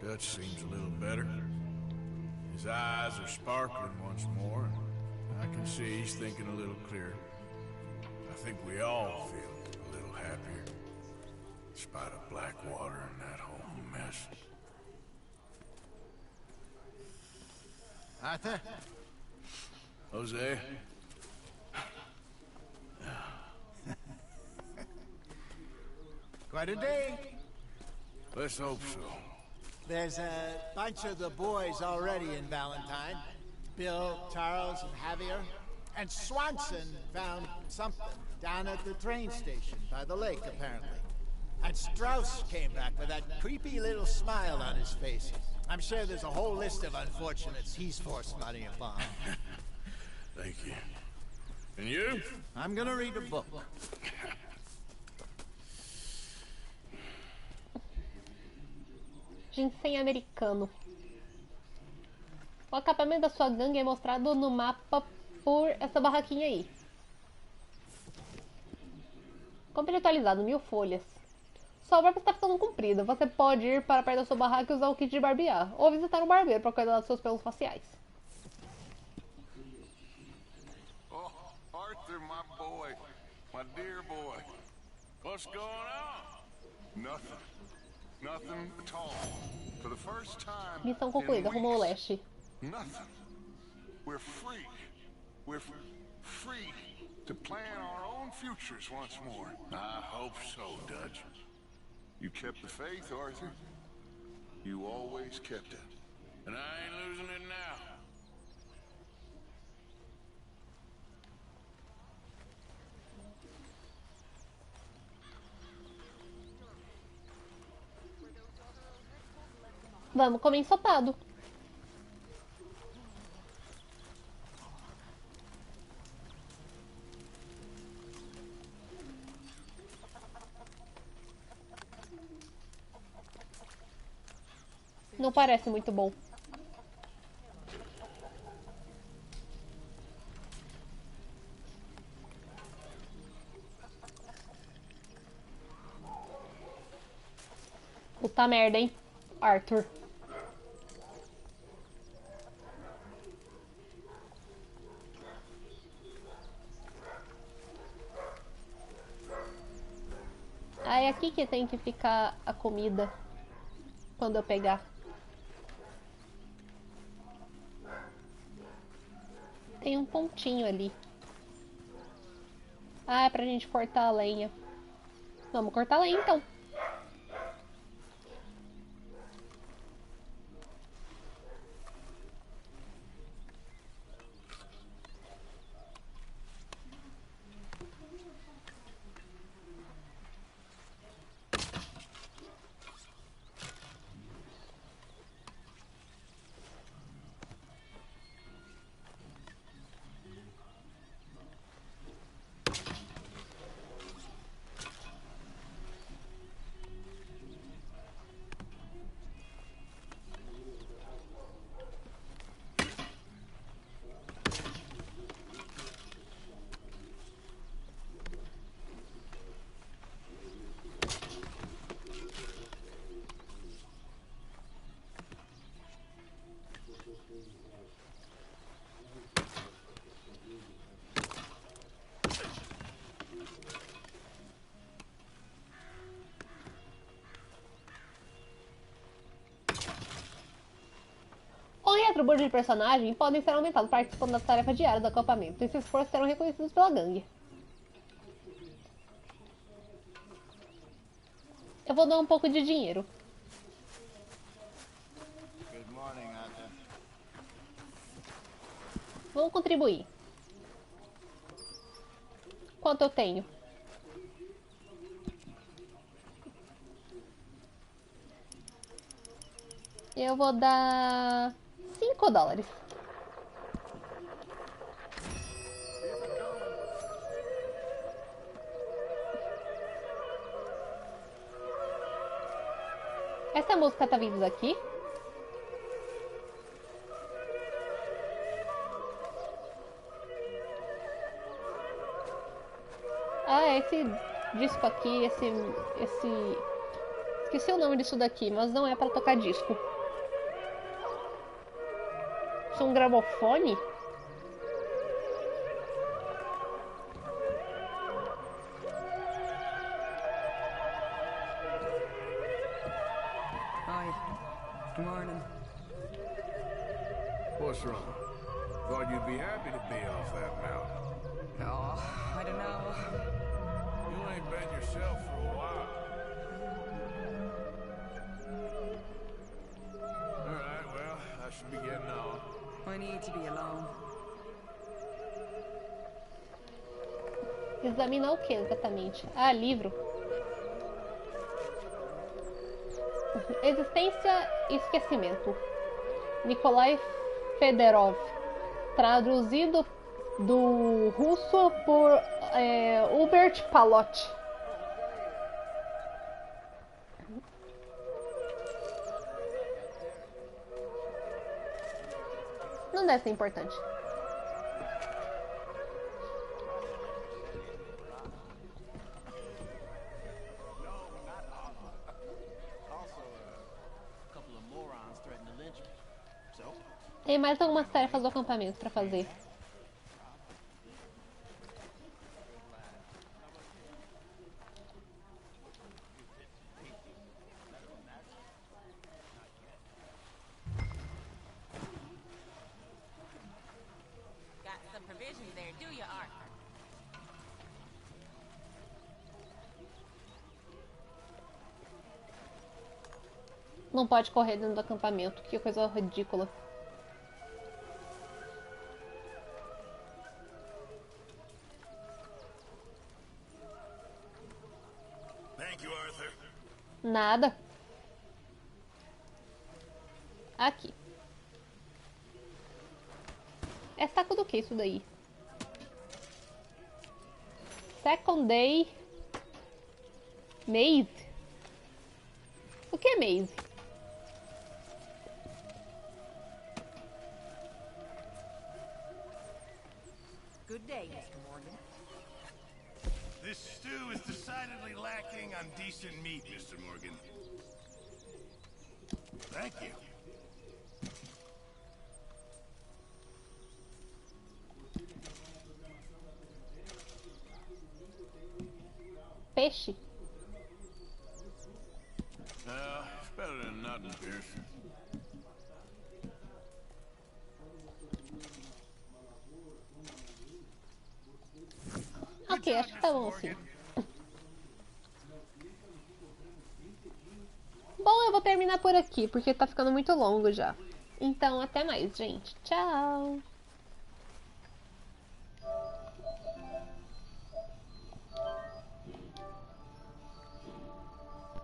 Dutch seems a little better. His eyes are sparkling once more, and I can see he's thinking a little clearer. I think we all feel a little happier, in spite of Blackwater and that whole mess. Arthur? Jose? Quite a day. Let's hope so. There's a bunch of the boys already in Valentine. Bill, Charles, and Javier. And Swanson found something down at the train station by the lake, apparently. And Strauss came back with that creepy little smile on his face. I'm sure there's a whole list of unfortunates he's forced money upon. Thank you. And you? I'm gonna read a book. ginseng americano. O acampamento da sua gangue é mostrado no mapa por essa barraquinha aí. Compre atualizado, 1000 folhas. Sua barba está ficando comprida. Você pode ir para perto da sua barraca e usar o kit de barbear. Ou visitar um barbeiro para cuidar dos seus pelos faciais. Oh, Arthur, my boy. My dear boy. What's going on? Nothing. Nothing at all. For the first time Missão concluída, rumo ao leste. Nothing. We're free. We're free to plan our own futures once more. I hope so, Dutch. You kept the faith, Arthur. You always kept it. And I ain't losing it now. Vamos comer ensopado. Não parece muito bom. Puta merda, hein, Arthur. Ah, é aqui que tem que ficar a comida quando eu pegar. Tem um pontinho ali. Ah, é pra gente cortar a lenha. Vamos cortar a lenha então. atributos de personagem podem ser aumentados participando das tarefas diárias do acampamento. Esses esforços serão reconhecidos pela gangue. Eu vou dar um pouco de dinheiro. Good morning, Arthur. Vamos contribuir. Quanto eu tenho? Eu vou dar $5. Essa música tá vindo daqui? Ah, esse disco aqui, esse... Esqueci o nome disso daqui, mas não é pra tocar disco. Isso é um gramofone? Hi. Good morning. What's wrong? Thought you'd be happy to be off that mountain. Oh, I don't know. You ain't been yourself for a while. Alright, well, I should be getting on. I need to be alone. Examinar o que exatamente? Ah, livro. Existência e esquecimento. Nikolai Fedorov. Traduzido do russo por Hubert Palot. Não deve ser importante. Tem mais algumas tarefas do acampamento para fazer. Não pode correr dentro do acampamento, que coisa ridícula. Thank you, Arthur. Nada. Aqui. É saco do que isso daí? Second Day Maze? O que é maze? Good day, Mr. Morgan. This stew is decidedly lacking on decent meat, Mr. Morgan. Thank you. Peixe? It's better than nothing, Pearson. Ok, acho que tá bom assim. Bom, eu vou terminar por aqui, porque tá ficando muito longo já. Então, até mais, gente. Tchau!